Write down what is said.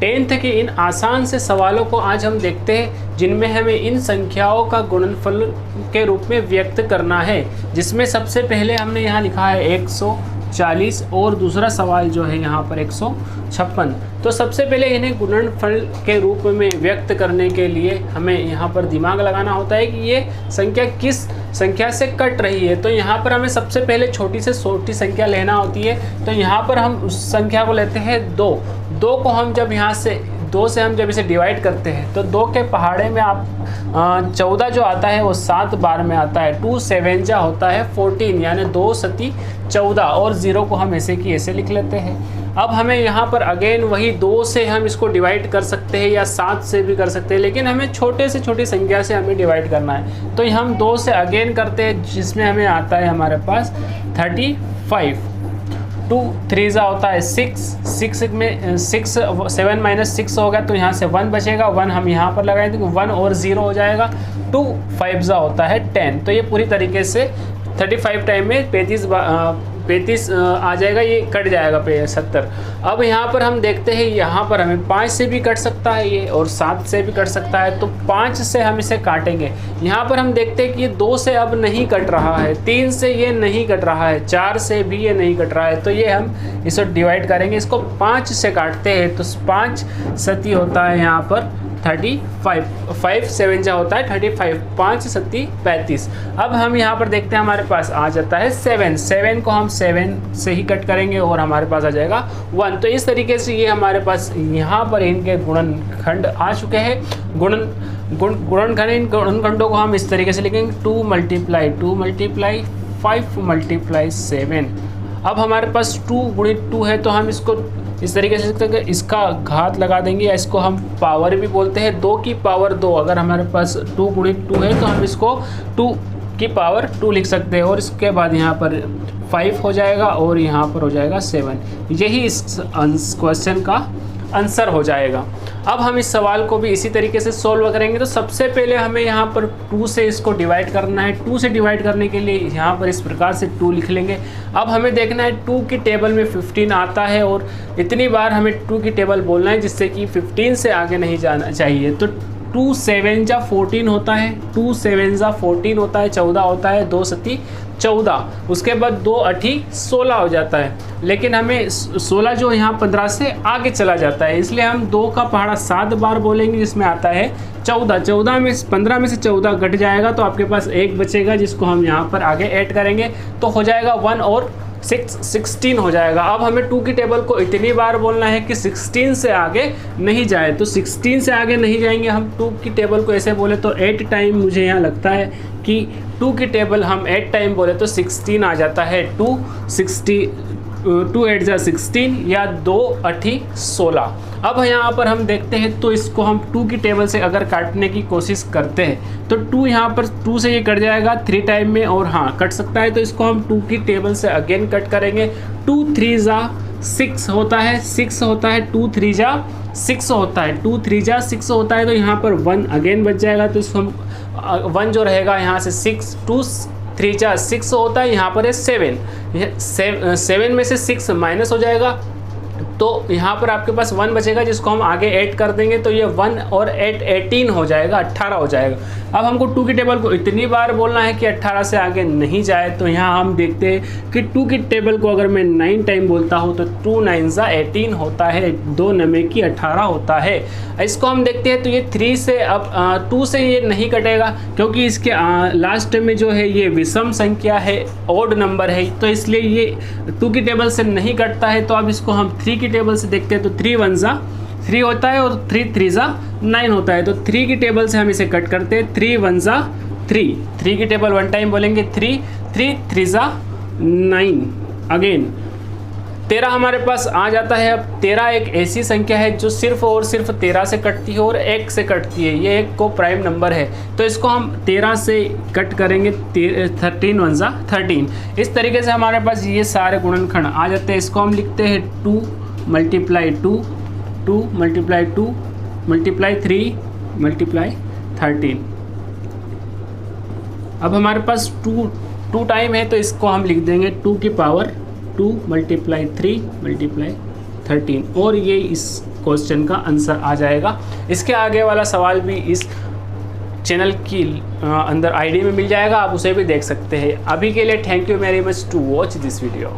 10th के इन आसान से सवालों को आज हम देखते हैं, जिनमें हमें इन संख्याओं का गुणनफल के रूप में व्यक्त करना है। जिसमें सबसे पहले हमने यहाँ लिखा है 140 और दूसरा सवाल जो है यहाँ पर 156। तो सबसे पहले इन्हें गुणनफल के रूप में व्यक्त करने के लिए हमें यहाँ पर दिमाग लगाना होता है कि ये संख्या किस संख्या से कट रही है। तो यहाँ पर हमें सबसे पहले छोटी से छोटी संख्या लेना होती है। तो यहाँ पर हम उस संख्या को लेते हैं 2 को हम जब यहाँ से 2 से हम जब इसे डिवाइड करते हैं तो 2 के पहाड़े में आप 14 जो आता है वो 7 बार में आता है। 2 7 जा होता है 14, यानी 2 सती 14 और 0 को हम ऐसे की ऐसे लिख लेते हैं। अब हमें यहाँ पर अगेन वही 2 से हम इसको डिवाइड कर सकते हैं या 7 से भी कर सकते हैं, लेकिन हमें छोटे से छोटी संख्या से हमें डिवाइड करना है। तो हम 2 से अगेन करते हैं, जिसमें हमें आता है हमारे पास 35। 2 3 जा होता है 6 में 7 माइनस 6 होगा तो यहाँ से 1 बचेगा। 1 हम यहाँ पर लगाएंगे तो 1 और 0 हो जाएगा। 2 5 जा होता है 10। तो ये पूरी तरीके से 35 टाइम में 35 आ जाएगा, ये कट जाएगा 70। अब यहाँ पर हम देखते हैं, यहाँ पर हमें 5 से भी कट सकता है ये और 7 से भी कट सकता है। तो 5 से हम इसे काटेंगे। यहाँ पर हम देखते हैं कि ये 2 से अब नहीं कट रहा है, 3 से ये नहीं कट रहा है, 4 से भी ये नहीं कट रहा है। तो ये हम इसे डिवाइड करेंगे, इसको 5 से काटते हैं। तो 5 सती होता है यहाँ पर 35, 5 7 जा होता है 35, 5 सती 35। अब हम यहाँ पर देखते हैं हमारे पास आ जाता है 7 को हम 7 से ही कट करेंगे और हमारे पास आ जाएगा 1। तो इस तरीके से ये हमारे पास यहाँ पर इनके गुणनखंड आ चुके हैं। गुणनखंड, इन गुणनखंडों को हम इस तरीके से लिखेंगे 2 मल्टीप्लाई 5 मल्टीप्लाई 7। अब हमारे पास 2 गुणित 2 है तो हम इसको इस तरीके से लिखते हैं, इसका घात लगा देंगे या इसको हम पावर भी बोलते हैं। 2 की पावर 2, अगर हमारे पास 2 गुणित 2 है तो हम इसको 2 की पावर 2 लिख सकते हैं। और इसके बाद यहाँ पर 5 हो जाएगा और यहाँ पर हो जाएगा 7। यही इस क्वेश्चन का आंसर हो जाएगा। अब हम इस सवाल को भी इसी तरीके से सोल्व करेंगे। तो सबसे पहले हमें यहाँ पर 2 से इसको डिवाइड करना है। 2 से डिवाइड करने के लिए यहाँ पर इस प्रकार से 2 लिख लेंगे। अब हमें देखना है 2 की टेबल में 15 आता है और इतनी बार हमें 2 की टेबल बोलना है जिससे कि 15 से आगे नहीं जाना चाहिए। तो 2 7 जा 14 होता है, 2 7 जा 14 होता है, 14 होता है, 2 सती 14। उसके बाद 2 8 16 हो जाता है। लेकिन हमें 16 जो यहाँ 15 से आगे चला जाता है, इसलिए हम 2 का पहाड़ा 7 बार बोलेंगे, जिसमें आता है 14 में 15 में से 14 घट जाएगा तो आपके पास 1 बचेगा, जिसको हम यहाँ पर आगे ऐड करेंगे तो हो जाएगा 1 और 16 हो जाएगा। अब हमें 2 की टेबल को इतनी बार बोलना है कि 16 से आगे नहीं जाए। तो 16 से आगे नहीं जाएंगे, हम 2 की टेबल को ऐसे बोले तो 8 टाइम मुझे यहाँ लगता है कि 2 की टेबल हम 8 टाइम बोले तो 16 आ जाता है। 2 8 जा 16 या 2 8 16। अब यहाँ पर हम देखते हैं तो इसको हम 2 की टेबल से अगर काटने की कोशिश करते हैं तो 2 यहाँ पर 2 से ये कट जाएगा 3 टाइम में और हाँ कट सकता है। तो इसको हम 2 की टेबल से अगेन कट करेंगे। 2 3 जा 6 होता है, 6 होता है, 2 3 जा 6 होता है, 2 3 जा 6 होता है। तो यहाँ पर 1 अगेन बच जाएगा। तो इसको हम 1 जो रहेगा यहाँ से 6, 2 3 जा 6 होता है, यहाँ पर है 7 में से 6 माइनस हो जाएगा तो यहाँ पर आपके पास 1 बचेगा, जिसको हम आगे ऐड कर देंगे तो ये 1 और 8 18 हो जाएगा, 18 हो जाएगा। अब हमको 2 की टेबल को इतनी बार बोलना है कि 18 से आगे नहीं जाए। तो यहाँ हम देखते हैं कि 2 की टेबल को अगर मैं 9 टाइम बोलता हूँ तो 2 9 जा 18 होता है, 2 9 की 18 होता है। इसको हम देखते हैं तो ये 3 से अब 2 से ये नहीं कटेगा क्योंकि इसके लास्ट में जो है ये विषम संख्या है, ऑड नंबर है, तो इसलिए ये 2 की टेबल से नहीं कटता है। तो अब इसको हम 3 की टेबल से देखते हैं तो 3 1 जा 3 होता है और 3 3 जा 9 होता है। तो 3 की टेबल से हम इसे कट करते हैं। 3 1 जा 3 की टेबल 1 टाइम बोलेंगे 3 3 जा 9 अगेन 13 हमारे पास आ जाता है। अब 13 एक ऐसी संख्या है जो सिर्फ और सिर्फ 13 से कटती है और 1 से कटती है। ये एक को प्राइम नंबर है तो इसको हम 13 से कट करेंगे। 13 1 जा 13। इस तरीके से हमारे पास ये सारे गुणनखंड आ जाते हैं। इसको हम लिखते हैं 2 मल्टीप्लाई 2 मल्टीप्लाई 2 मल्टीप्लाई 3 मल्टीप्लाई 13। अब हमारे पास 2 टाइम है तो इसको हम लिख देंगे 2 की पावर 2 मल्टीप्लाई 3 मल्टीप्लाई 13 और ये इस क्वेश्चन का आंसर आ जाएगा। इसके आगे वाला सवाल भी इस चैनल की अंदर आईडी में मिल जाएगा, आप उसे भी देख सकते हैं। अभी के लिए thank you very much to watch this video.